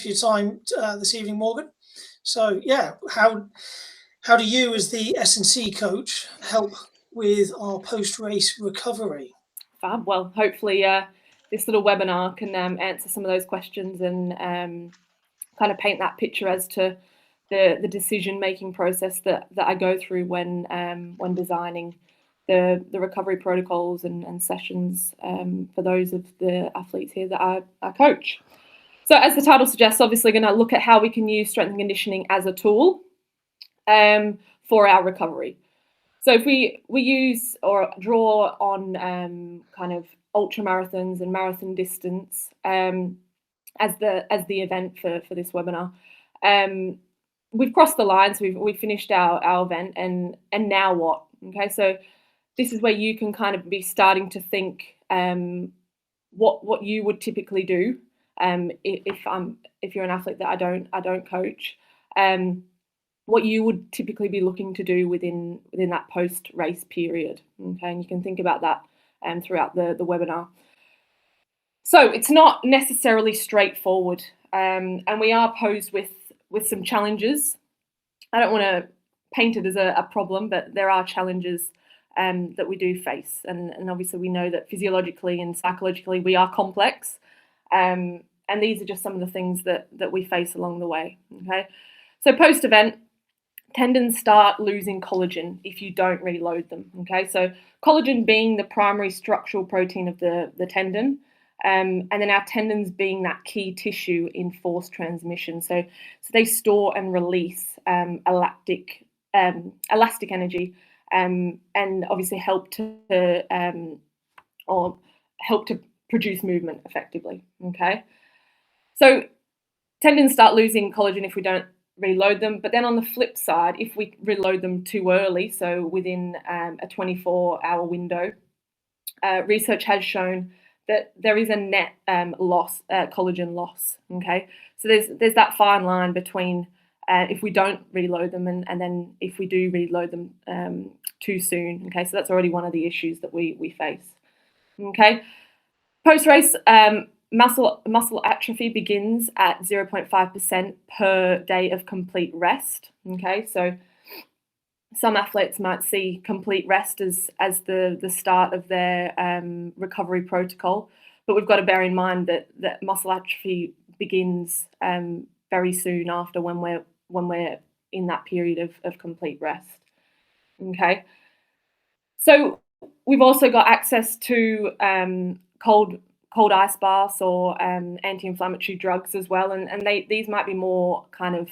your time this evening, Morgan. So yeah, how do you, as the S&C coach, help with our post-race recovery? Fab. Well, hopefully this little webinar can answer some of those questions and kind of paint that picture as to the decision-making process that I go through when designing the recovery protocols and sessions for those of the athletes here that I coach. So as the title suggests, obviously going to look at how we can use strength and conditioning as a tool for our recovery. So if we use or draw on kind of ultra marathons and marathon distance as the event for this webinar, we've crossed the line, so we've finished our event, and now what? Okay, so this is where you can kind of be starting to think what you would typically do if you're an athlete that I don't coach. What you would typically be looking to do within that post-race period. Okay, and you can think about that throughout the webinar. So it's not necessarily straightforward, and we are posed with some challenges. I don't want to paint it as a problem, but there are challenges that we do face, and obviously we know that physiologically and psychologically we are complex, and these are just some of the things that we face along the way. Okay, so post-event, tendons start losing collagen if you don't reload them. Okay, so collagen being the primary structural protein of the tendon, and then our tendons being that key tissue in force transmission. So they store and release elastic energy, and obviously help to produce movement effectively. Okay, so tendons start losing collagen if we don't reload them, but then on the flip side, if we reload them too early, so within a 24-hour window, research has shown that there is a net collagen loss. Okay, so there's that fine line between if we don't reload them and then if we do reload them too soon. Okay, so that's already one of the issues that we face. Okay, post-race, muscle atrophy begins at 0.5% per day of complete rest. Okay, so some athletes might see complete rest as the start of their recovery protocol, but we've got to bear in mind that muscle atrophy begins very soon after when we're in that period of complete rest. Okay, so we've also got access to cold ice baths or anti-inflammatory drugs as well, and these might be more kind of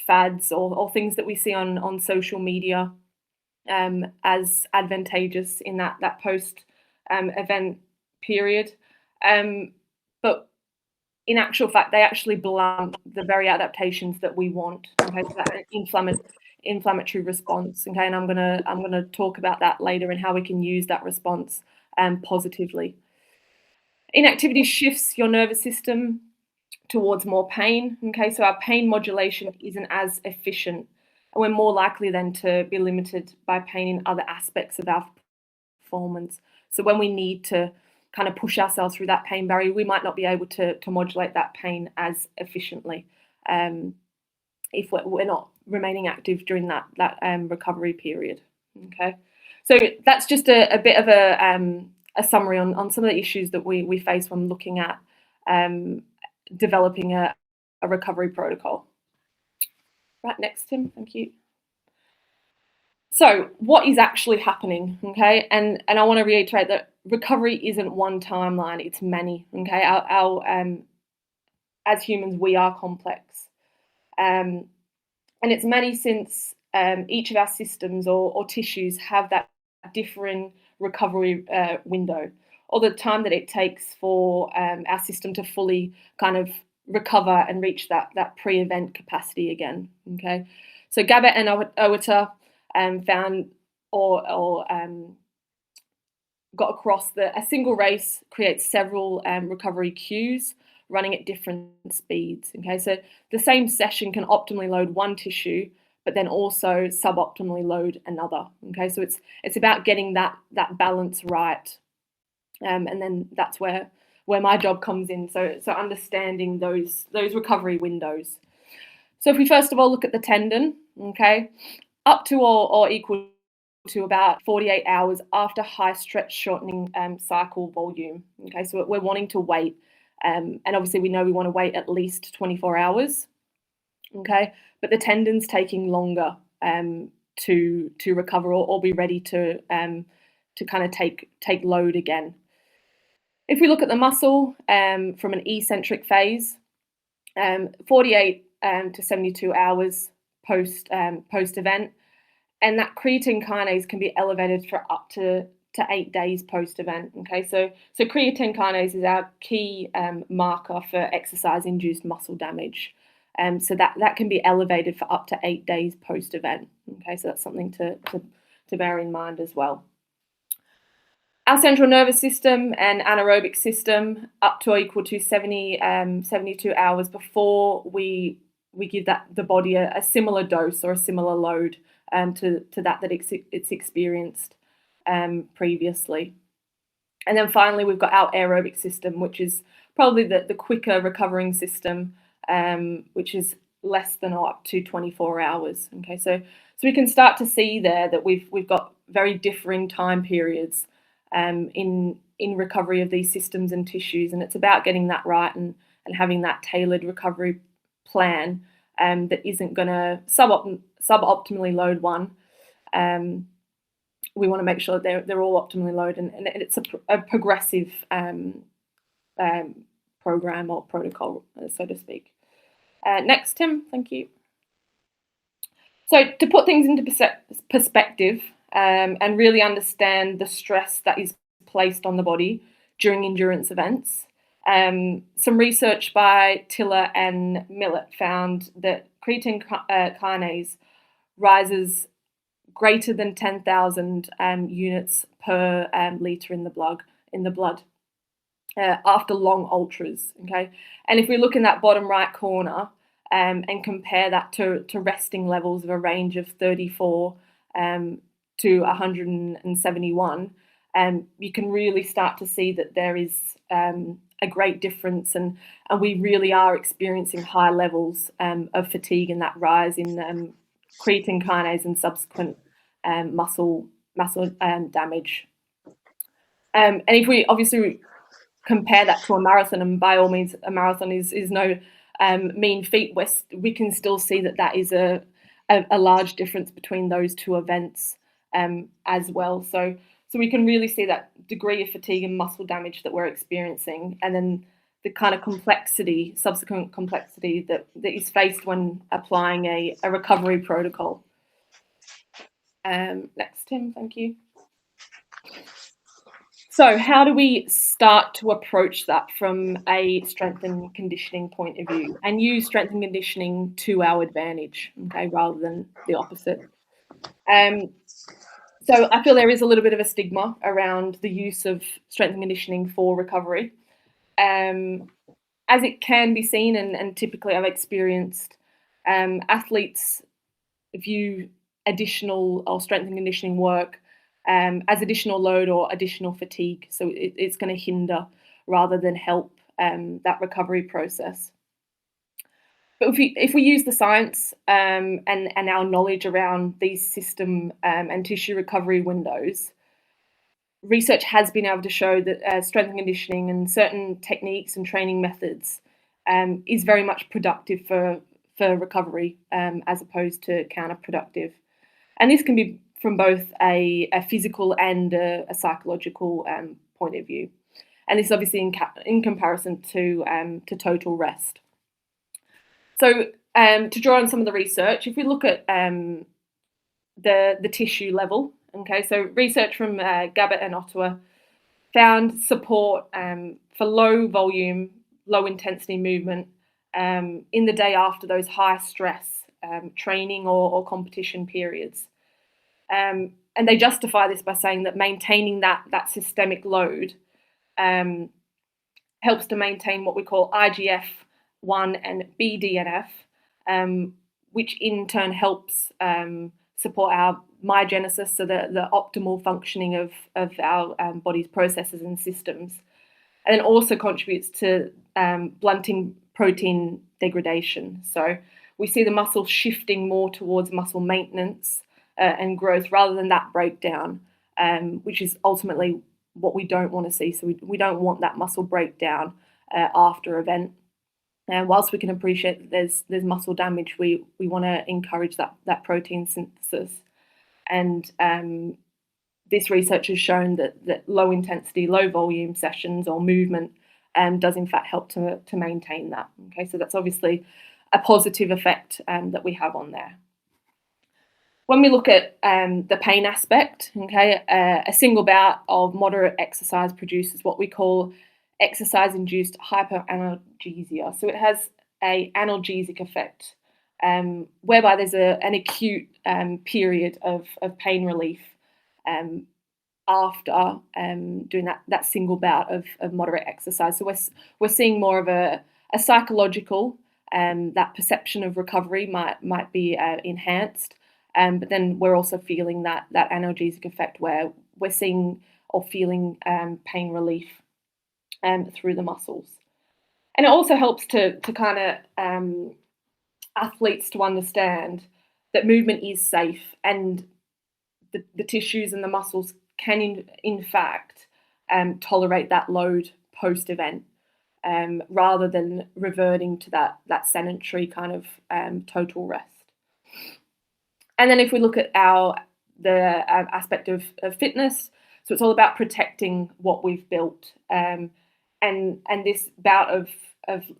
fads or things that we see on social media as advantageous in that post event period, but in actual fact they actually blunt the very adaptations that we want. Okay, so that inflammatory response. Okay, and I'm gonna talk about that later and how we can use that response positively. Inactivity shifts your nervous system towards more pain. Okay, so our pain modulation isn't as efficient, and we're more likely then to be limited by pain in other aspects of our performance. So when we need to kind of push ourselves through that pain barrier, we might not be able to modulate that pain as efficiently if we're not remaining active during that recovery period. Okay, so that's just a bit of a summary on some of the issues that we face when looking at developing a recovery protocol. Right, next, Tim, thank you. So what is actually happening? Okay, and I want to reiterate that recovery isn't one timeline, it's many. Okay, our as humans, we are complex. And it's many since each of our systems or tissues have that differing recovery window, or the time that it takes for our system to fully kind of recover and reach that pre-event capacity again. Okay, so Gabbett and Owata found or got across that a single race creates several recovery cues running at different speeds. Okay, so the same session can optimally load one tissue, but then also suboptimally load another. Okay, so it's about getting that balance right, and then that's where where my job comes in. So understanding those recovery windows. So if we first of all look at the tendon, okay, up to or equal to about 48 hours after high stretch shortening cycle volume. Okay, so we're wanting to wait, and obviously we know we want to wait at least 24 hours. Okay, but the tendon's taking longer to recover or be ready to kind of take load again. If we look at the muscle from an eccentric phase, 48 to 72 hours post event, and that creatine kinase can be elevated for up to 8 days post event. Okay, so creatine kinase is our key marker for exercise induced muscle damage. So that can be elevated for up to 8 days post event. Okay, so that's something to bear in mind as well. Our central nervous system and anaerobic system up to or equal to 72 hours before we give the body a similar dose or a similar load to that it's experienced previously. And then finally, we've got our aerobic system, which is probably the quicker recovering system, which is less than or up to 24 hours. Okay, so we can start to see there that we've got very differing time periods in recovery of these systems and tissues, and it's about getting that right and having that tailored recovery plan that isn't going to suboptimally load one. We want to make sure that they're all optimally loaded, and it's a progressive program or protocol, so to speak. Next, Tim, thank you. So to put things into perspective and really understand the stress that is placed on the body during endurance events, some research by Tiller and Millett found that creatine kinase rises greater than 10,000 units per litre in the blood after long ultras. Okay, and if we look in that bottom right corner and compare that to resting levels of a range of 34 to 171, you can really start to see that there is a great difference, and we really are experiencing high levels of fatigue and that rise in creatine kinase and subsequent muscle damage. And if we obviously compare that to a marathon, and by all means a marathon is no mean feat, we can still see that is a large difference between those two events as well. So we can really see that degree of fatigue and muscle damage that we're experiencing, and then the kind of subsequent complexity that is faced when applying a recovery protocol. Next, Tim, thank you. So how do we start to approach that from a strength and conditioning point of view and use strength and conditioning to our advantage, okay, rather than the opposite? So I feel there is a little bit of a stigma around the use of strength and conditioning for recovery. As it can be seen, and typically I've experienced, athletes view additional or strength and conditioning work as additional load or additional fatigue. So it's going to hinder rather than help that recovery process. But if we use the science and our knowledge around these system and tissue recovery windows, research has been able to show that strength and conditioning and certain techniques and training methods is very much productive for recovery as opposed to counterproductive. And this can be from both a physical and a psychological point of view. And this is obviously in comparison to total rest. So to draw on some of the research, if we look at the tissue level, okay, so research from Gabbett and Ottawa found support for low volume, low intensity movement in the day after those high stress training or competition periods. And they justify this by saying that maintaining that systemic load helps to maintain what we call IGF-1 and BDNF, which in turn helps support our myogenesis, so the optimal functioning of our body's processes and systems. and then also contributes to blunting protein degradation. So we see the muscle shifting more towards muscle maintenance and growth rather than that breakdown, which is ultimately what we don't want to see. So we don't want that muscle breakdown after event. And whilst we can appreciate that there's muscle damage, we want to encourage that protein synthesis. And this research has shown that low intensity, low volume sessions or movement does in fact help to maintain that. Okay, so that's obviously a positive effect that we have on there. When we look at the pain aspect, okay, a single bout of moderate exercise produces what we call exercise-induced hyperanalgesia. So it has an analgesic effect, whereby there's an acute period of pain relief after doing that single bout of moderate exercise. So we're seeing more of a psychological, that perception of recovery might be enhanced, but then we're also feeling that analgesic effect where we're seeing or feeling pain relief through the muscles. And it also helps to kind of athletes to understand that movement is safe and the tissues and the muscles can in fact tolerate that load post-event, rather than reverting to that sedentary kind of total rest. And then if we look at the aspect of fitness, so it's all about protecting what we've built, and this bout of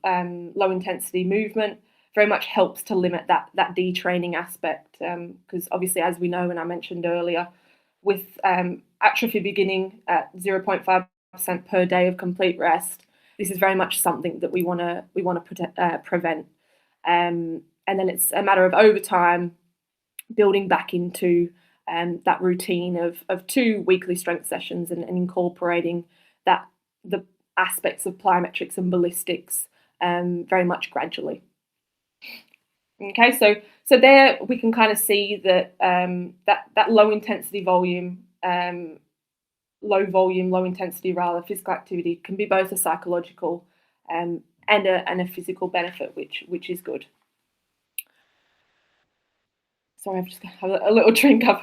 low intensity movement very mumuch helps to limit that detraining aspect, because obviously, as we know, and I mentioned earlier, with atrophy beginning at 0.5% per day of complete rest, this is very much something that we want to prevent, and then it's a matter of over time building back into that routine of 2 weekly strength sessions and incorporating the aspects of plyometrics and ballistics very much gradually. Okay, so there we can kind of see that that low intensity volume, low intensity physical activity can be both a psychological and a physical benefit, which is good. Sorry, I've just had a little drink. I've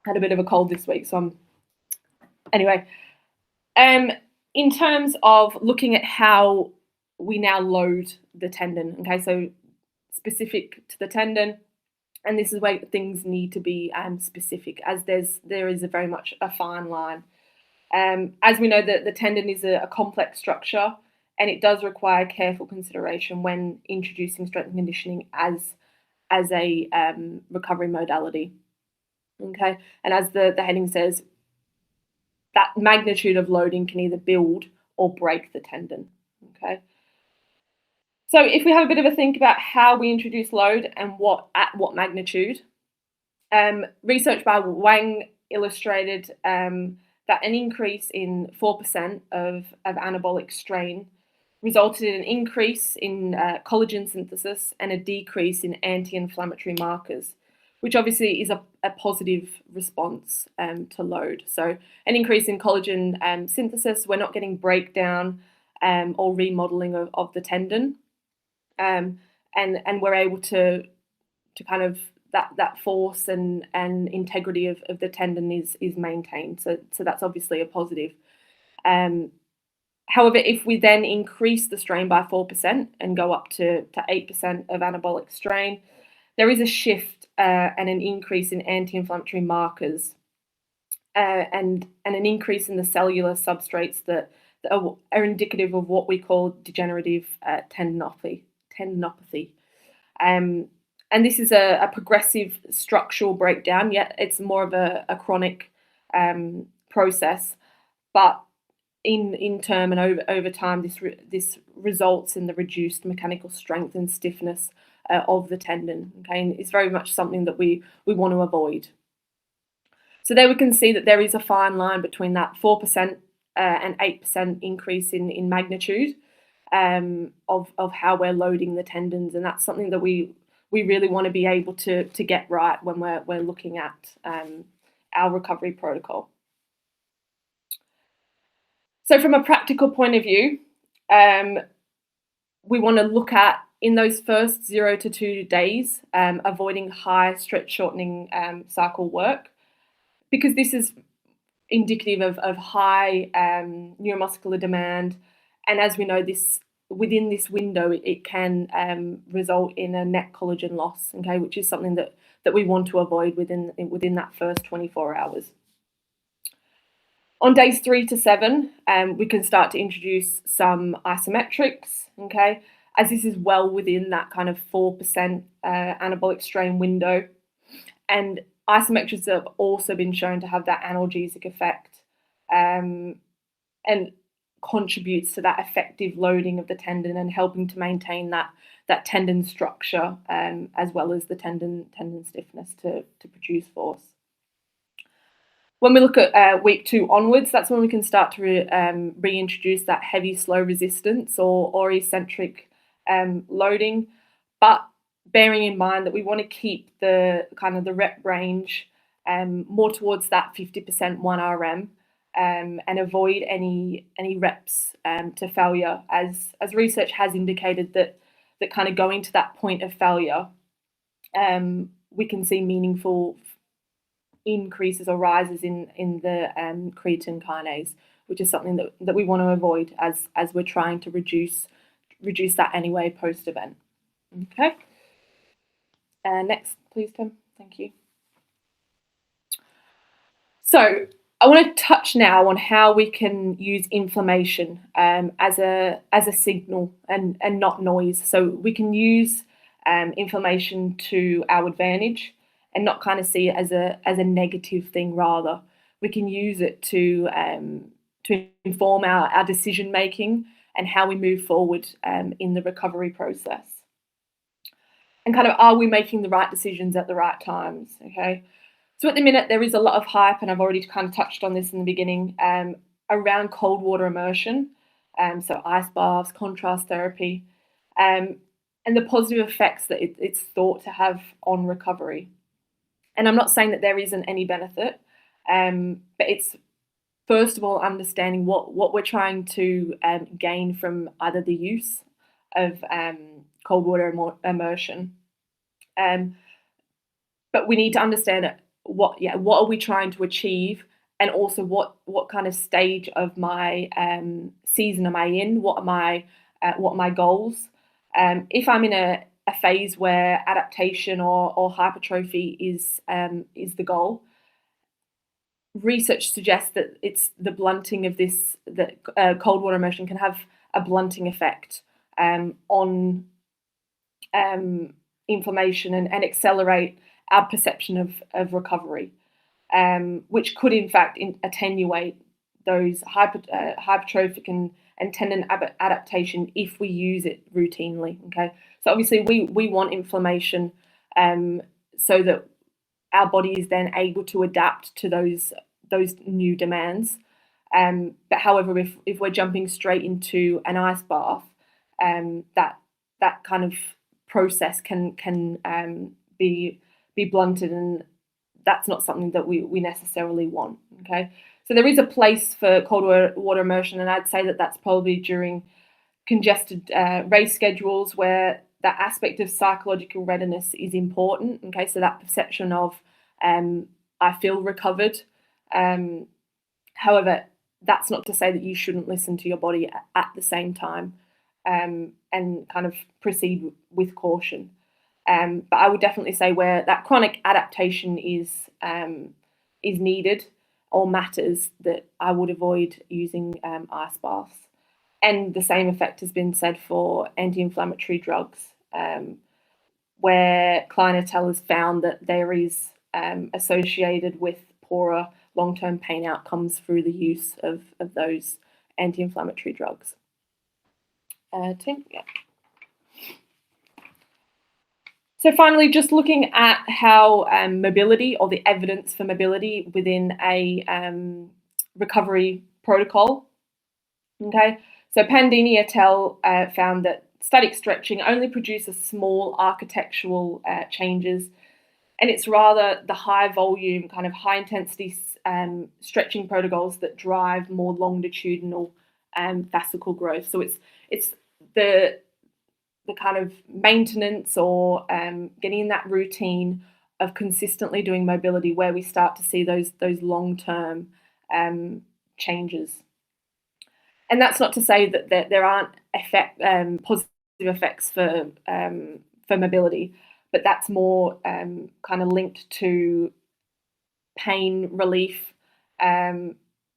had a bit of a cold this week, so anyway. In terms of looking at how we now load the tendon, okay, so specific to the tendon, and this is where things need to be specific, as there is a very much a fine line. As we know, that the tendon is a complex structure, and it does require careful consideration when introducing strength and conditioning as a recovery modality. Okay, and as the heading says, that magnitude of loading can either build or break the tendon. Okay. So if we have a bit of a think about how we introduce load and at what magnitude, research by Wang illustrated that an increase in 4% of anabolic strain resulted in an increase in collagen synthesis and a decrease in anti-inflammatory markers, which obviously is a positive response to load. So an increase in collagen synthesis, we're not getting breakdown or remodeling of the tendon, and we're able to kind of that force and integrity of the tendon is maintained. So that's obviously a positive. However, if we then increase the strain by 4% and go up to 8% of anabolic strain, there is a shift and an increase in anti-inflammatory markers, and an increase in the cellular substrates that are indicative of what we call degenerative tendinopathy. And this is a progressive structural breakdown, yet it's more of a chronic process. But in term and over time, this results in the reduced mechanical strength and stiffness of the tendon. Okay, and it's very much something that we want to avoid. So there we can see that there is a fine line between that 4% and 8% increase in magnitude of how we're loading the tendons, and that's something that we really want to be able to get right when we're looking at our recovery protocol. So from a practical point of view, we want to look at, in those first 0 to 2 days, avoiding high stretch shortening cycle work, because this is indicative of high neuromuscular demand. And as we know, within this window, it can result in a net collagen loss, okay, which is something that we want to avoid within that first 24 hours. On days 3 to 7, we can start to introduce some isometrics, okay, as this is well within that kind of 4% anabolic strain window. And isometrics have also been shown to have that analgesic effect and contributes to that effective loading of the tendon and helping to maintain that tendon structure as well as the tendon stiffness to produce force. When we look at week 2 onwards, that's when we can start to reintroduce that heavy, slow resistance or eccentric loading, but bearing in mind that we want to keep the kind of the rep range more towards that 50% 1RM and avoid any reps to failure, as research has indicated that kind of going to that point of failure, we can see meaningful increases or rises in the creatine kinase, which is something that we want to avoid as we're trying to reduce that anyway post event. Okay. Next, please, Tim. Thank you. So I want to touch now on how we can use inflammation as a signal and not noise. So we can use inflammation to our advantage and not kind of see it as a negative thing. Rather, we can use it to inform our decision making and how we move forward in the recovery process. And kind of, are we making the right decisions at the right times? Okay. So at the minute, there is a lot of hype, and I've already kind of touched on this in the beginning, around cold water immersion, so ice baths, contrast therapy, and the positive effects that it's thought to have on recovery. And I'm not saying that there isn't any benefit, but it's first of all understanding what we're trying to gain from either the use of cold water immersion, but we need to understand what are we trying to achieve, and also what kind of stage of my season am I in? What are my goals? If I'm in a phase where adaptation or hypertrophy is the goal, research suggests that it's the blunting of this, that cold water immersion can have a blunting effect on inflammation and accelerate our perception of recovery, which could in fact attenuate those hypertrophic and tendon adaptation if we use it routinely. Okay, so obviously we want inflammation so that our body is then able to adapt to those new demands. But however, if we're jumping straight into an ice bath, that kind of process can be blunted, and that's not something that we necessarily want. Okay, so there is a place for cold water immersion, and I'd say that that's probably during congested race schedules where that aspect of psychological readiness is important. Okay, so that perception of I feel recovered. However, that's not to say that you shouldn't listen to your body at the same time and kind of proceed with caution. But I would definitely say where that chronic adaptation is needed or matters, that I would avoid using ice baths. And the same effect has been said for anti-inflammatory drugs, where clientele has found that there is associated with poorer long-term pain outcomes through the use of those anti-inflammatory drugs. Tim, yeah. So finally, just looking at how mobility, or the evidence for mobility within a recovery protocol. Okay, so Pandini et al. Found that static stretching only produces small architectural changes, and it's rather the high volume, kind of high intensity stretching protocols that drive more longitudinal fascicle growth. So it's the kind of maintenance or getting in that routine of consistently doing mobility where we start to see those long-term changes. And that's not to say that there aren't positive effects for mobility, but that's more kind of linked to pain relief,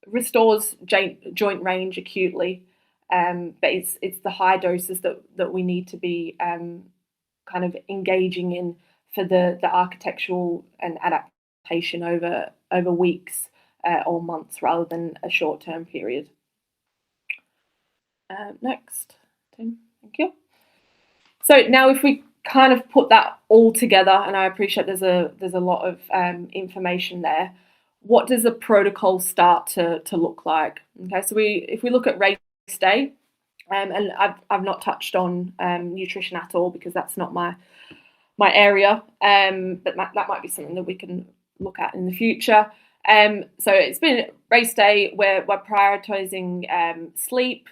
restores joint range acutely, but it's the high doses that we need to be kind of engaging in for the architectural and adaptation over weeks or months rather than a short-term period. Next, Tim, thank you. So now if we kind of put that all together, and I appreciate there's a lot of information there, what does a protocol start to look like? Okay, so if we look at race day, and I've not touched on nutrition at all because that's not my area, but that might be something that we can look at in the future. So it's been race day where we're prioritizing sleep,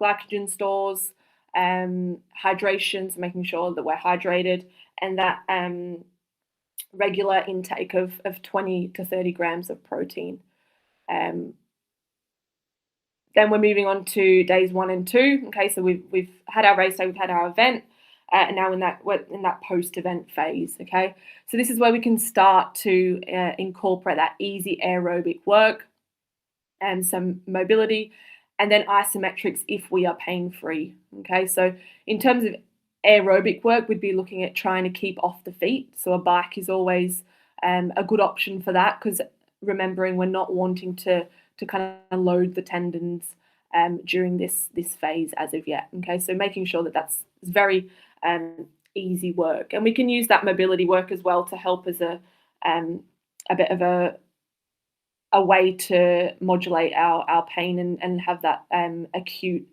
glycogen stores, hydration, so making sure that we're hydrated, and that regular intake of 20 to 30 grams of protein. Then we're moving on to days 1 and 2. Okay, so we've had our race day, we've had our event, and now we're in that post-event phase. Okay, so this is where we can start to incorporate that easy aerobic work and some mobility, and then isometrics if we are pain-free. Okay, so in terms of aerobic work, we'd be looking at trying to keep off the feet. So a bike is always a good option for that, because remembering we're not wanting to kind of load the tendons during this phase as of yet. Okay, so making sure that that's very easy work, and we can use that mobility work as well to help as a bit of a way to modulate our pain and have that acute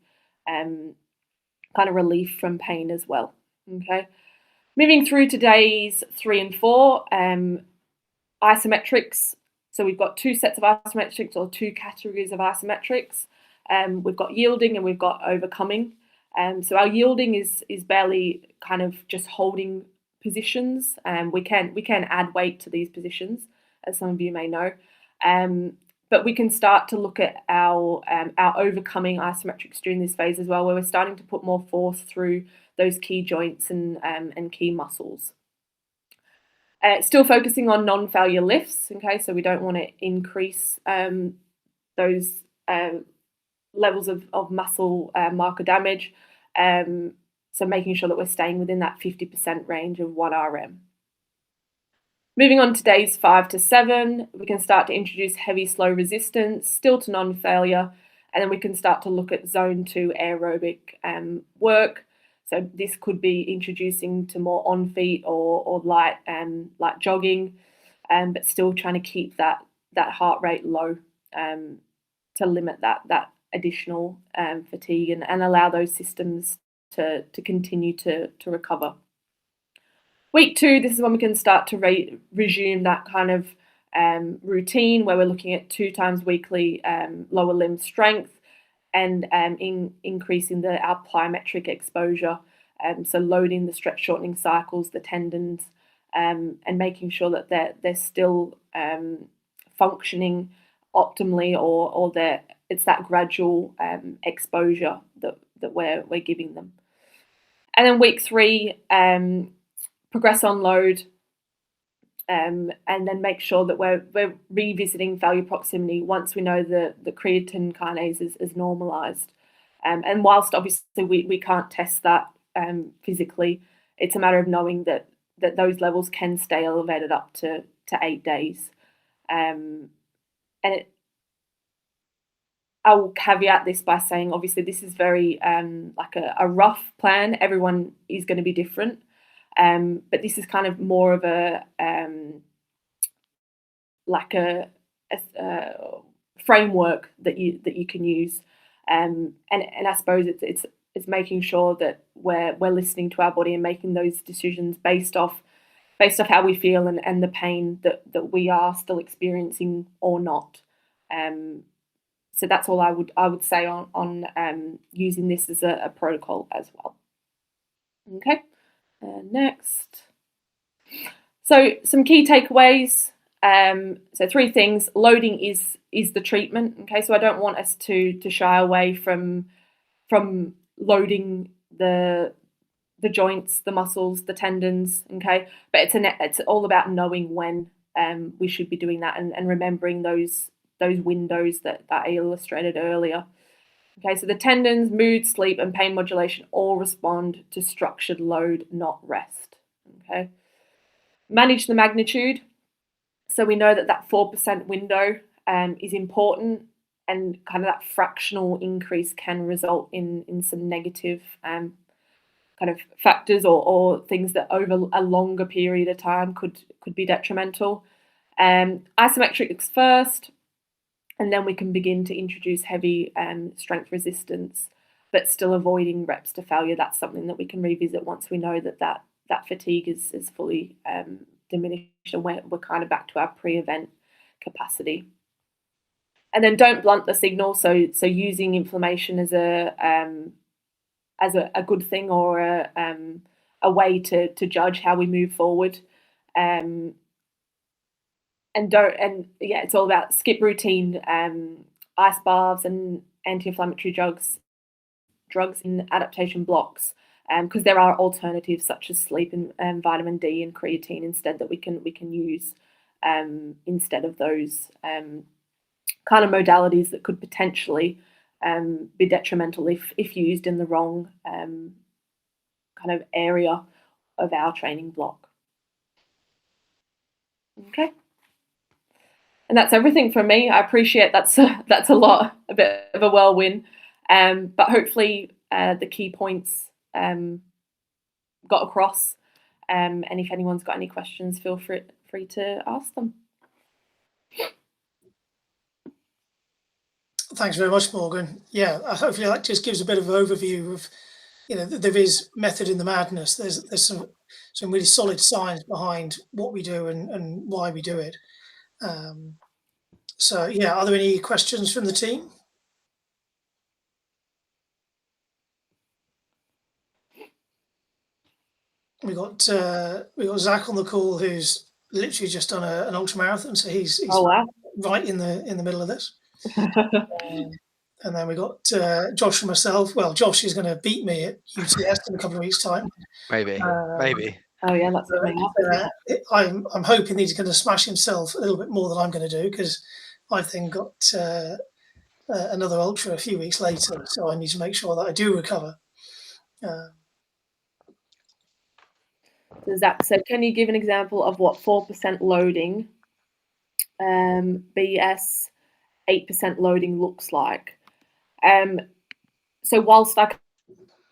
kind of relief from pain as well. Okay, moving through to days 3 and 4, isometrics. So we've got 2 sets of isometrics, or 2 categories of isometrics. We've got yielding and we've got overcoming. So our yielding is barely kind of just holding positions. We can add weight to these positions, as some of you may know. But we can start to look at our overcoming isometrics during this phase as well, where we're starting to put more force through those key joints and key muscles. Still focusing on non-failure lifts. Okay, so we don't want to increase those levels of muscle marker damage. So making sure that we're staying within that 50% range of 1 RM. Moving on to days 5 to 7, we can start to introduce heavy, slow resistance, still to non-failure, and then we can start to look at zone 2 aerobic work. So this could be introducing to more on feet or light jogging, but still trying to keep that heart rate low to limit that additional fatigue and allow those systems to continue to recover. Week 2, this is when we can start to resume that kind of routine where we're looking at 2 times weekly lower limb strength and increasing our plyometric exposure. So loading the stretch shortening cycles, the tendons, and making sure that they're still functioning optimally, or it's that gradual exposure that we're giving them. And then week 3, progress on load, and then make sure that we're revisiting value proximity once we know the creatine kinase is normalized. And whilst obviously we can't test that physically, it's a matter of knowing that those levels can stay elevated up to 8 days. And I will caveat this by saying, obviously, this is very like a rough plan. Everyone is going to be different. But this is kind of more of a framework that you can use, and I suppose it's making sure that we're listening to our body and making those decisions based off how we feel and the pain that we are still experiencing or not. So that's all I would say on using this as a protocol as well. Okay, next. So some key takeaways. So 3 things. Loading is the treatment. Okay, so I don't want us to shy away from loading the joints, the muscles, the tendons. Okay, but it's all about knowing when we should be doing that and remembering those windows that I illustrated earlier. Okay, so the tendons, mood, sleep, and pain modulation all respond to structured load, not rest. Okay, manage the magnitude. So we know that 4% window is important, and kind of that fractional increase can result in some negative kind of factors or things that over a longer period of time could be detrimental. Isometrics first, and then we can begin to introduce heavy strength resistance, but still avoiding reps to failure. That's something that we can revisit once we know that fatigue is fully diminished and we're kind of back to our pre-event capacity. And then don't blunt the signal. So using inflammation as a good thing or a way to judge how we move forward. It's all about skip routine, ice baths and anti-inflammatory drugs in adaptation blocks, because there are alternatives such as sleep and vitamin D and creatine instead that we can use instead of those kind of modalities that could potentially be detrimental if used in the wrong kind of area of our training block. Okay. And that's everything from me. I appreciate that's a lot, a bit of a whirlwind, but hopefully the key points got across. And if anyone's got any questions, feel free to ask them. Thanks very much, Morgan. Yeah, hopefully that just gives a bit of an overview of, there is method in the madness. There's some really solid science behind what we do and why we do it. So yeah, are there any questions from the team? We got Zach on the call, who's literally just done an ultra marathon, so he's wow. right in the middle of this. And then we got Josh and myself. Well, Josh is going to beat me at UTS in a couple of weeks' time. Maybe. Oh yeah, that's coming up. I'm hoping he's going to smash himself a little bit more than I'm going to do, because I've then got another ultra a few weeks later, so I need to make sure that I do recover. So Zach said, can you give an example of what 4% loading, BS 8% loading looks like? So whilst I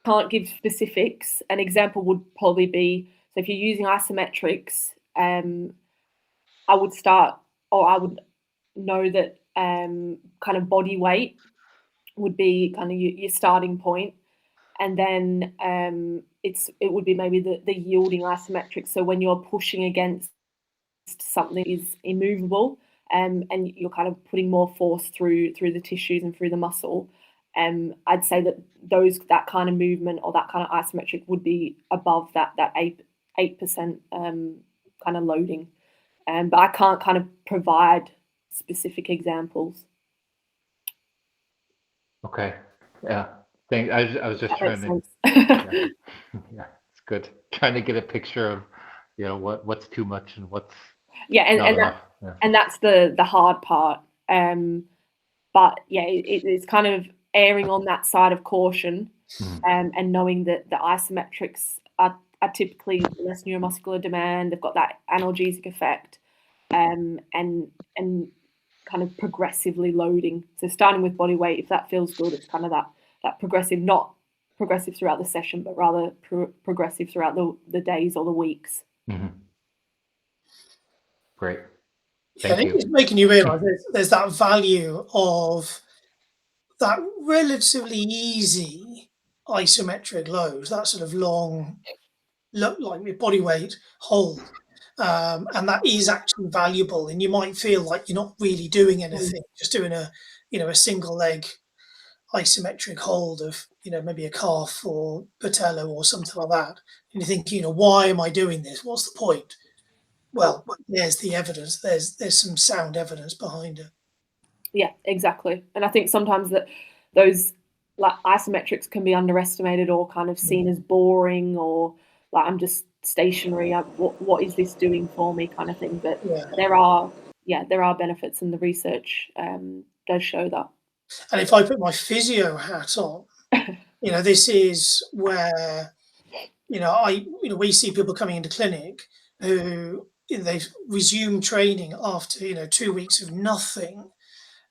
can't give specifics, an example would probably be, so if you're using isometrics, I would know that kind of body weight would be kind of your starting point, and then it would be maybe the yielding isometric. So when you're pushing against something is immovable, and you're kind of putting more force through the tissues and through the muscle, I'd say that kind of movement or that kind of isometric would be above that 8% kind of loading. But I can't kind of provide specific examples. Okay. Yeah. I was just trying to. Yeah, it's good. Trying to get a picture of, what's too much and what's not enough. And that's the hard part. But yeah, it's kind of erring on that side of caution, and knowing that the isometrics are typically less neuromuscular demand. They've got that analgesic effect, and kind of progressively loading. So starting with body weight, if that feels good, it's kind of that progressive, not progressive throughout the session, but rather progressive throughout the days or the weeks. Mm-hmm. Great. I think it's making you realise there's that value of that relatively easy isometric load, that sort of long, like body weight hold, and that is actually valuable. And you might feel like you're not really doing anything, just doing a single leg isometric hold of maybe a calf or patella or something like that, and you think, why am I doing this? What's the point? Well, there's the evidence. There's some sound evidence behind it. Yeah, exactly. And I think sometimes that those like isometrics can be underestimated or kind of seen as boring, or like, I'm just stationary. What is this doing for me, kind of thing. But there are benefits, and the research does show that. And if I put my physio hat on, this is where we see people coming into clinic who they've resumed training after 2 weeks of nothing,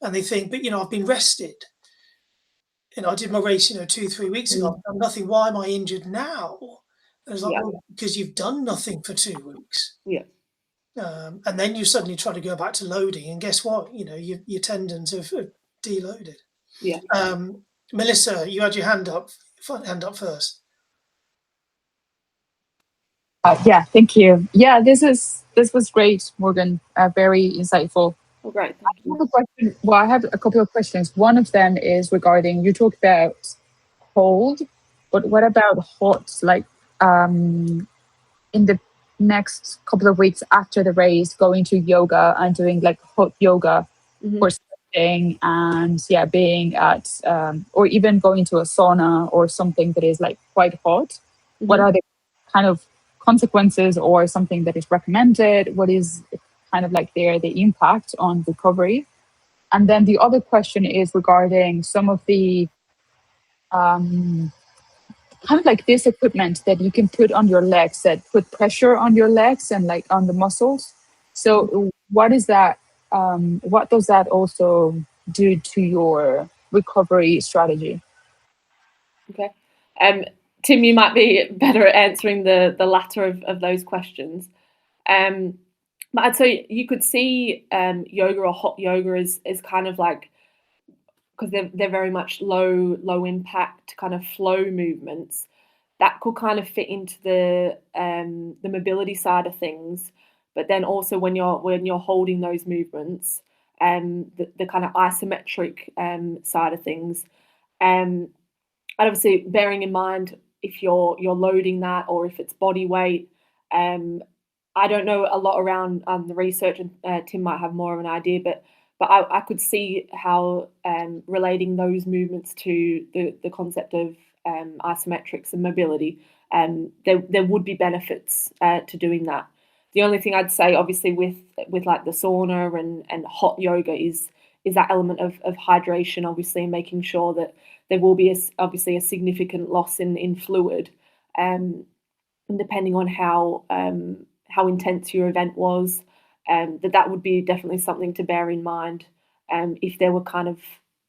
and they think, but I've been rested. I did my race 2-3 weeks ago. I've done nothing. Why am I injured now? And it's like, well, because you've done nothing for 2 weeks. Yeah. And then you suddenly try to go back to loading, and guess what? Your tendons have deloaded. Yeah. Melissa, you had your hand up first. Yeah, thank you. Yeah, this was great, Morgan. Very insightful. Oh, great. Thank you. I have a question. Well, I have a couple of questions. One of them is regarding, you talked about cold, but what about hot? Like in the next couple of weeks after the race, going to yoga and doing like hot yoga for stretching, and being at or even going to a sauna or something that is like quite hot. What are the kind of consequences, or something that is recommended? What is kind of like the impact on recovery? And then the other question is regarding some of the kind of like this equipment that you can put on your legs that put pressure on your legs and like on the muscles. So what is that? What does that also do to your recovery strategy? Okay. Tim, you might be better at answering the latter of those questions. But I'd say you could see yoga or hot yoga as kind of like, because they're very much low impact kind of flow movements that could kind of fit into the mobility side of things. But then also when you're holding those movements, the kind of isometric side of things, and obviously bearing in mind if you're loading that or if it's body weight. I don't know a lot around the research, and Tim might have more of an idea, but I could see how relating those movements to the concept of isometrics and mobility, there would be benefits to doing that. The only thing I'd say, obviously, with like the sauna and hot yoga is that element of hydration, obviously, and making sure that there will be obviously a significant loss in fluid, and depending on how intense your event was, that would be definitely something to bear in mind. If there were kind of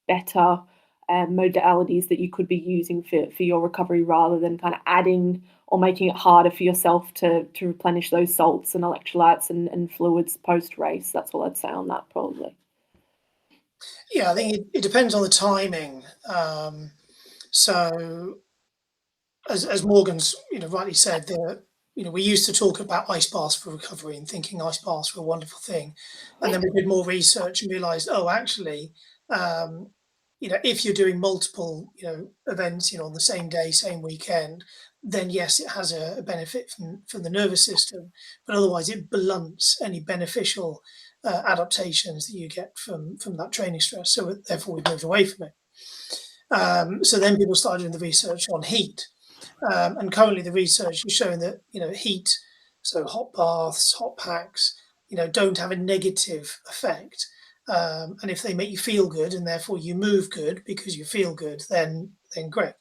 better modalities that you could be using for your recovery, rather than kind of adding or making it harder for yourself to replenish those salts and electrolytes and fluids post-race. That's all I'd say on that, probably. Yeah, I think it depends on the timing. So as Morgan's rightly said, we used to talk about ice baths for recovery and thinking ice baths were a wonderful thing, and then we did more research and realized, actually, if you're doing multiple events on the same day, same weekend, then yes, it has a benefit from the nervous system, but otherwise it blunts any beneficial adaptations that you get from that training stress. So therefore we moved away from it. So then people started doing the research on heat. And currently the research is showing that, heat, so hot baths, hot packs, don't have a negative effect. And if they make you feel good and therefore you move good because you feel good, then great.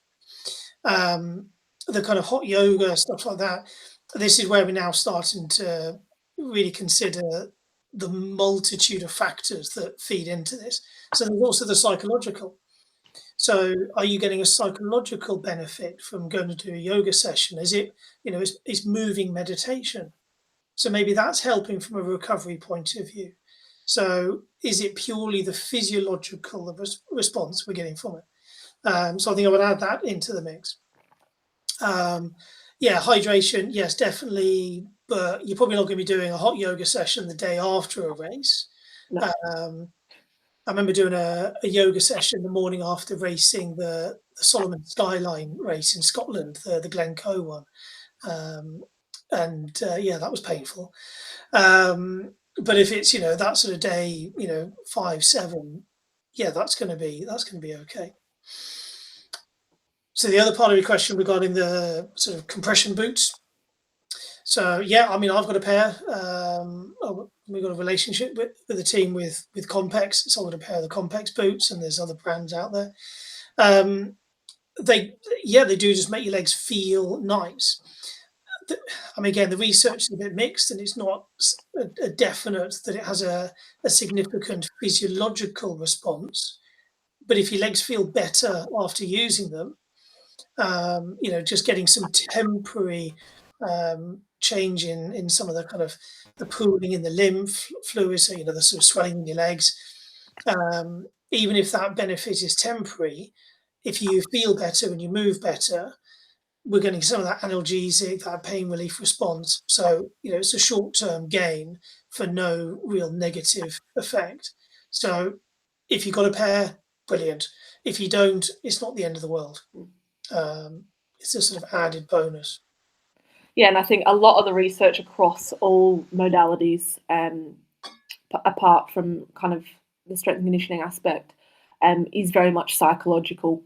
The kind of hot yoga, stuff like that, this is where we're now starting to really consider the multitude of factors that feed into this. So there's also the psychological. So are you getting a psychological benefit from going to do a yoga session? Is it, it's moving meditation? So maybe that's helping from a recovery point of view. So is it purely the physiological response we're getting from it? So I think I would add that into the mix. Hydration, yes, definitely but you're probably not going to be doing a hot yoga session the day after a race. No. I remember doing a yoga session the morning after racing the Solomon Skyline race in Scotland, the Glencoe one. Yeah, that was painful. But if it's, that sort of day, 5, 7, yeah, that's going to be okay. So the other part of your question regarding the sort of compression boots. So yeah, I mean, I've got a pair. We've got a relationship with the team with Compex, so I've got a pair of the Compex boots, and there's other brands out there. They do just make your legs feel nice. I mean, again, the research is a bit mixed, and it's not a definite that it has a significant physiological response. But if your legs feel better after using them, just getting some temporary change in some of the kind of the pooling in the lymph fluids, so the sort of swelling in your legs, even if that benefit is temporary, if you feel better and you move better, we're getting some of that analgesic, that pain relief response. So it's a short-term gain for no real negative effect. So if you've got a pair, brilliant. If you don't, it's not the end of the world. It's a sort of added bonus. Yeah, and I think a lot of the research across all modalities, apart from kind of the strength and conditioning aspect, is very much psychological.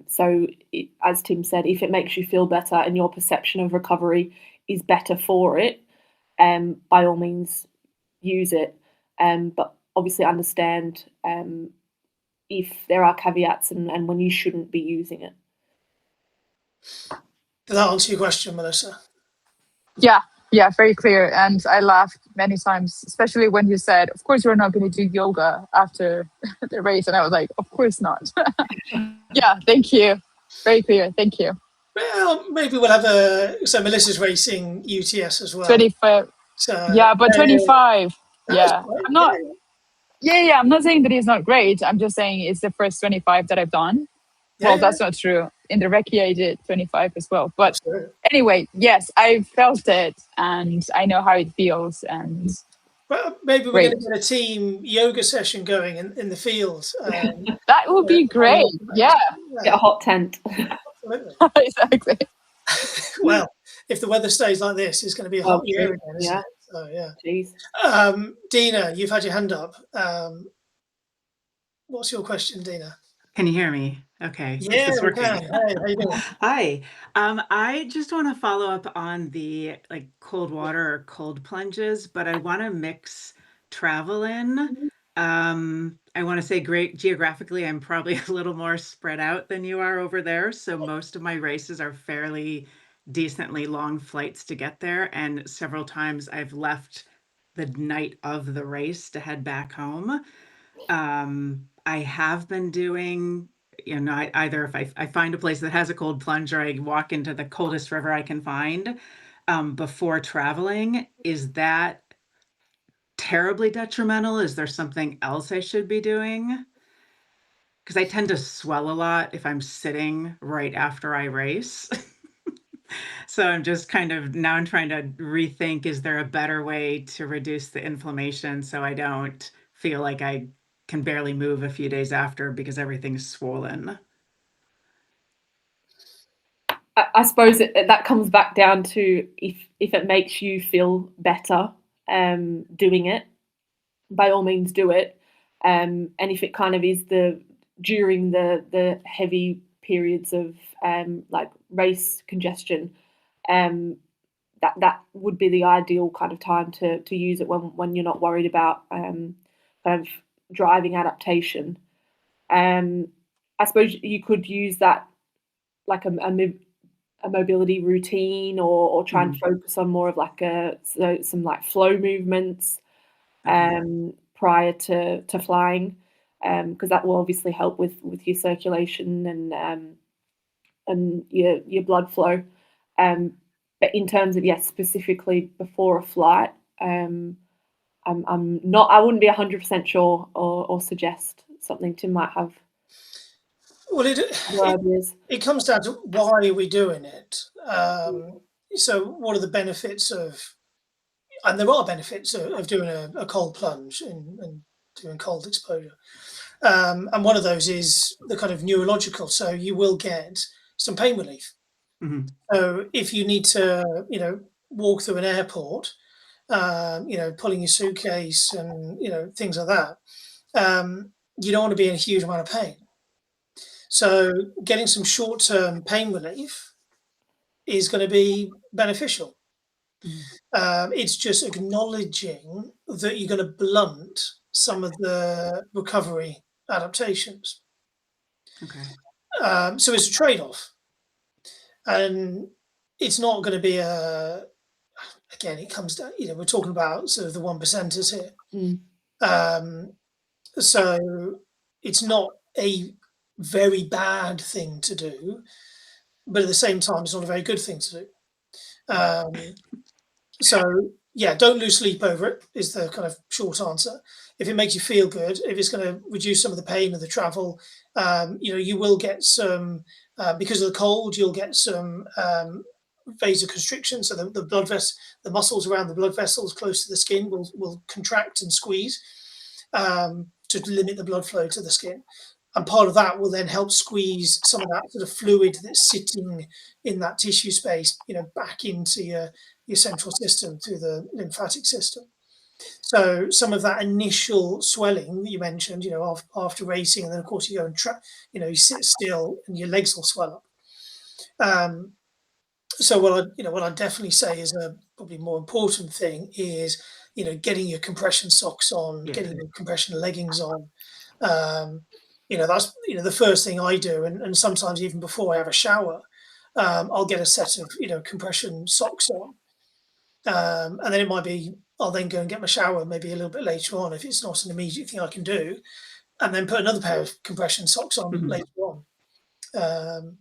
So as Tim said, if it makes you feel better and your perception of recovery is better for it, by all means use it. But obviously understand if there are caveats and when you shouldn't be using it. Did that answer your question, Melissa? Yeah, very clear. And I laughed many times, especially when you said, of course, you're not going to do yoga after the race. And I was like, of course not. Yeah, thank you. Very clear. Thank you. Well, maybe we'll have so Melissa's racing UTS as well. 25. So, yeah, but 25. Yeah. Right. I'm not. Yeah. I'm not saying that he's not great. I'm just saying it's the first 25 that I've done. Well, that's not true. In the recce, I did 25 as well. But anyway, yes, I felt it and I know how it feels. And well, maybe we're going to get a team yoga session going in the fields. That would be great. Yeah. Get a hot tent. Absolutely. Exactly. Well, if the weather stays like this, it's going to be a hot year again, isn't it? So, yeah. Jeez. Dina, you've had your hand up. What's your question, Dina? Can you hear me? Okay. Yeah, we can. Hey, how you doing? Hi. I just want to follow up on the cold water or cold plunges, but I want to mix travel in. I want to say geographically, I'm probably a little more spread out than you are over there. So most of my races are fairly decently long flights to get there. And several times I've left the night of the race to head back home. I have been doing, either if I find a place that has a cold plunge or I walk into the coldest river I can find before traveling. Is that terribly detrimental? Is there something else I should be doing? Because I tend to swell a lot if I'm sitting right after I race. So I'm just I'm trying to rethink, is there a better way to reduce the inflammation so I don't feel like I can barely move a few days after because everything's swollen? I suppose that comes back down to if it makes you feel better doing it, by all means do it. And if it kind of is during the heavy periods of race congestion, that would be the ideal kind of time to use it when you're not worried about kind of driving adaptation. I suppose you could use that like a mobility routine or try and focus on more of some flow movements prior to flying, because that will obviously help with your circulation and your blood flow. But in terms of specifically before a flight, I'm not. I wouldn't be 100% sure or suggest something Tim might have. Well, it comes down to why are we doing it. so what are the benefits of, and there are benefits of doing a cold plunge and doing cold exposure. And one of those is the kind of neurological. So you will get some pain relief. Mm-hmm. So if you need to, walk through an airport, pulling your suitcase and, things like that, you don't want to be in a huge amount of pain. So getting some short-term pain relief is going to be beneficial. It's just acknowledging that you're going to blunt some of the recovery adaptations. Okay. So it's a trade-off, and it's not going to be again, it comes down, we're talking about sort of the 1%ers here. So it's not a very bad thing to do, but at the same time, it's not a very good thing to do. So yeah, don't lose sleep over it is the kind of short answer. If it makes you feel good, if it's going to reduce some of the pain of the travel, you will get some, because of the cold, you'll get some vasoconstriction. So the muscles around the blood vessels close to the skin will contract and squeeze to limit the blood flow to the skin. And part of that will then help squeeze some of that sort of fluid that's sitting in that tissue space, back into your central system through the lymphatic system. So some of that initial swelling that you mentioned, after racing, and then of course you go and you sit still and your legs will swell up. So what I definitely say is a probably more important thing is, getting your compression socks on, getting your compression leggings on. That's the first thing I do, and sometimes even before I have a shower, I'll get a set of compression socks on, and then it might be I'll then go and get my shower maybe a little bit later on if it's not an immediate thing I can do, and then put another pair of compression socks on later on.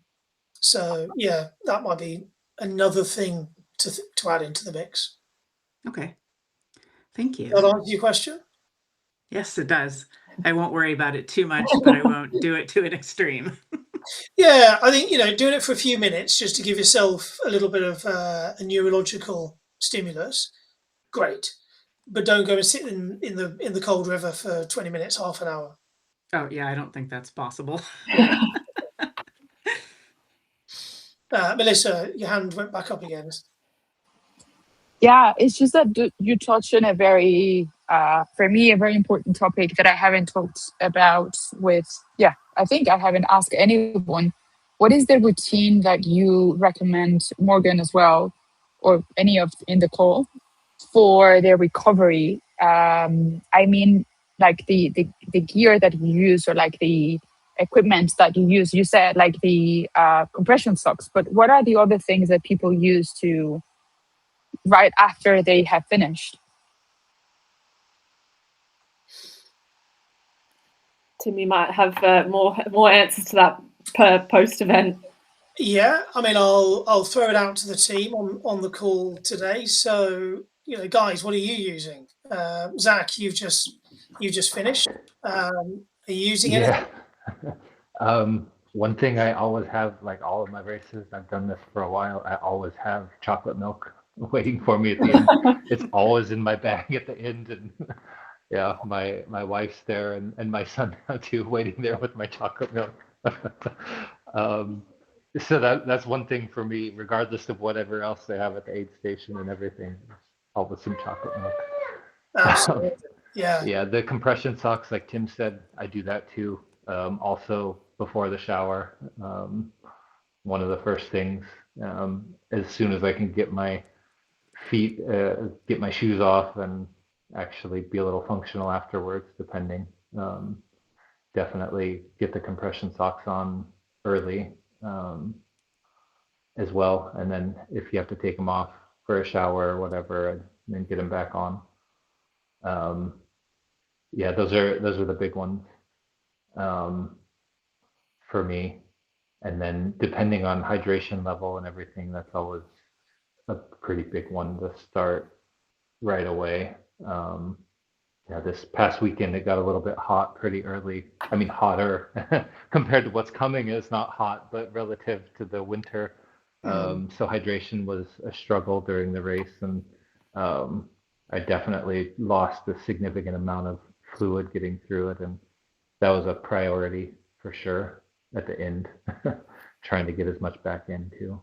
So yeah, that might be another thing to add into the mix. Okay, thank you. Does that answer your question? Yes, it does. I won't worry about it too much, but I won't do it to an extreme. Yeah, I think doing it for a few minutes just to give yourself a little bit of a neurological stimulus, great. But don't go and sit in the cold river for 20 minutes, half an hour. Oh yeah, I don't think that's possible. Melissa, your hand went back up again. Yeah, it's just that you touched on a very, for me, a very important topic that I haven't talked about with, I think I haven't asked anyone. What is the routine that you recommend, Morgan as well, or any of in the call, for their recovery? I mean, like the gear that you use, or like the equipment that you use. You said like the compression socks, but what are the other things that people use to right after they have finished? Tim, you might have more answers to that per post event. Yeah, I mean, I'll throw it out to the team on the call today. So, guys, what are you using? Zach, you've just finished. Are you using anything? One thing I always have, like all of my races, I've done this for a while. I always have chocolate milk waiting for me at the end. It's always in my bag at the end, and yeah, my wife's there, and my son now too, waiting there with my chocolate milk. So that's one thing for me, regardless of whatever else they have at the aid station and everything. Always some chocolate milk. Absolutely. Yeah. Yeah, the compression socks, like Tim said, I do that too. Also before the shower, one of the first things, as soon as I can get my feet, get my shoes off and actually be a little functional afterwards, depending. Definitely get the compression socks on early as well. And then if you have to take them off for a shower or whatever, and then get them back on. Yeah, those are the big ones for me. And then depending on hydration level and everything, that's always a pretty big one to start right away. Yeah, this past weekend it got a little bit hot pretty early. I mean, hotter compared to what's coming. It's not hot, but relative to the winter, So hydration was a struggle during the race, and I definitely lost a significant amount of fluid getting through it, and that was a priority for sure at the end, trying to get as much back in too.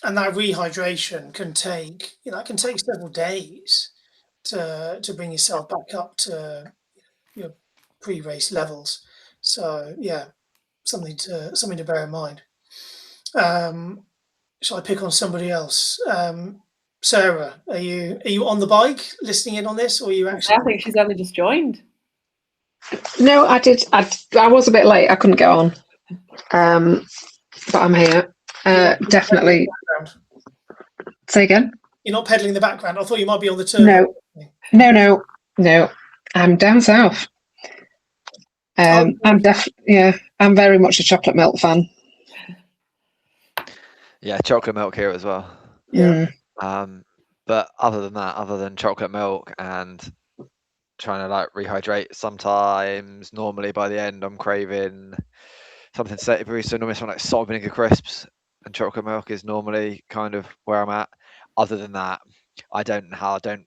And that rehydration can take, it can take several days to bring yourself back up to your pre-race levels. So yeah, something to bear in mind. Shall I pick on somebody else? Sarah, are you on the bike listening in on this, or are you actually? I think she's only just joined. No, I did. I was a bit late. I couldn't get on, but I'm here. Definitely. Say again. You're not pedaling in the background. I thought you might be on the turbo. No. I'm down south. I'm I'm very much a chocolate milk fan. Yeah, chocolate milk here as well. Yeah. But other than that, other than chocolate milk and trying to like rehydrate, sometimes normally by the end I'm craving something savoury. So normally something like salt and vinegar crisps and chocolate milk is normally kind of where I'm at. Other than that, I don't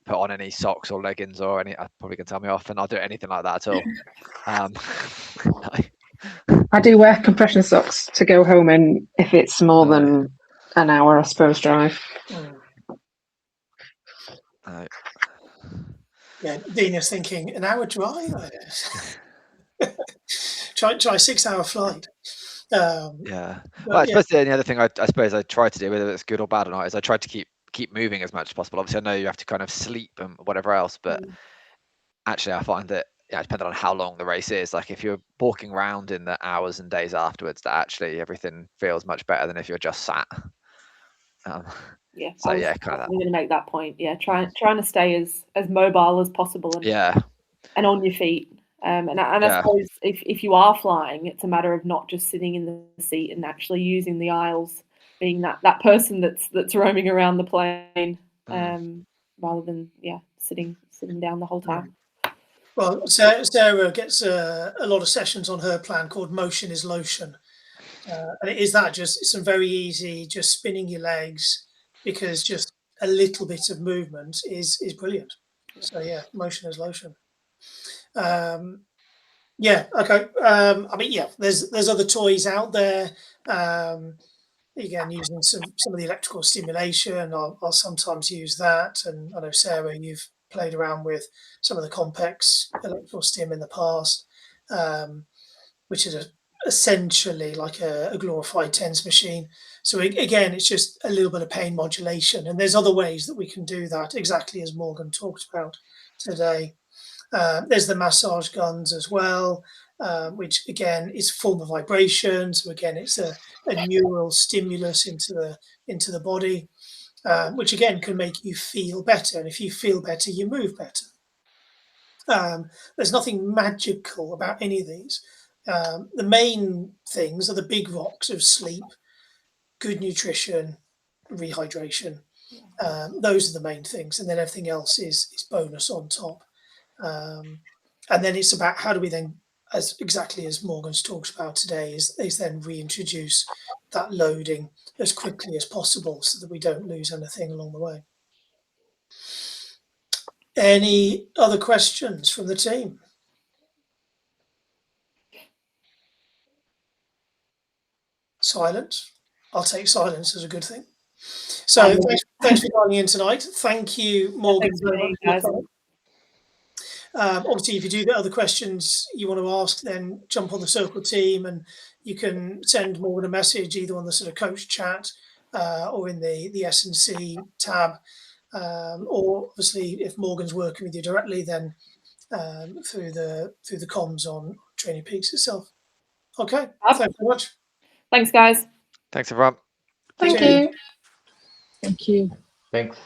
put on any socks or leggings or any. I probably can tell me off, and I'll do anything like that at all. I do wear compression socks to go home in if it's more than an hour, I suppose, drive. Yeah, Dean is thinking an hour drive. try 6 hour flight. Yeah. Well, I suppose the only other thing I suppose I try to do, whether it's good or bad or not, is I try to keep moving as much as possible. Obviously, I know you have to kind of sleep and whatever else, but actually, I find that depending on how long the race is, like if you're walking around in the hours and days afterwards, that actually everything feels much better than if you're just sat. Yeah. So I'm going to make that point. Yeah, trying to stay as mobile as possible and on your feet. And I suppose if you are flying, it's a matter of not just sitting in the seat and actually using the aisles, being that person that's roaming around the plane, rather than sitting down the whole time. Well, Sarah gets a lot of sessions on her plan called Motion is Lotion. And it is just some very easy, just spinning your legs, because just a little bit of movement is brilliant. So yeah, Motion is Lotion. Okay. I mean, there's other toys out there. Again, using some of the electrical stimulation, I'll sometimes use that. And I know, Sarah, you've played around with some of the complex electrical stim in the past, which is essentially like a glorified TENS machine. So again, it's just a little bit of pain modulation. And there's other ways that we can do that, exactly as Morgan talked about today. There's the massage guns as well, which again is a form of vibration. So again, it's a neural stimulus into the body, which again can make you feel better. And if you feel better, you move better. There's nothing magical about any of these. The main things are the big rocks of sleep, good nutrition, rehydration. Those are the main things, and then everything else is bonus on top. And then it's about how do we then, as exactly as Morgan's talks about today, is then reintroduce that loading as quickly as possible so that we don't lose anything along the way. Any other questions from the team? Silence. I'll take silence as a good thing. So thanks for dialing in tonight. Thank you, Morgan, very much. Obviously, if you do get other questions you want to ask, then jump on the Circle team and you can send Morgan a message either on the sort of coach chat or in the S&C tab. Or obviously, if Morgan's working with you directly, then through the comms on Training Peaks itself. Okay, thanks very much. Thanks, guys. Thanks, everyone. Thank you. Thank you. Thanks.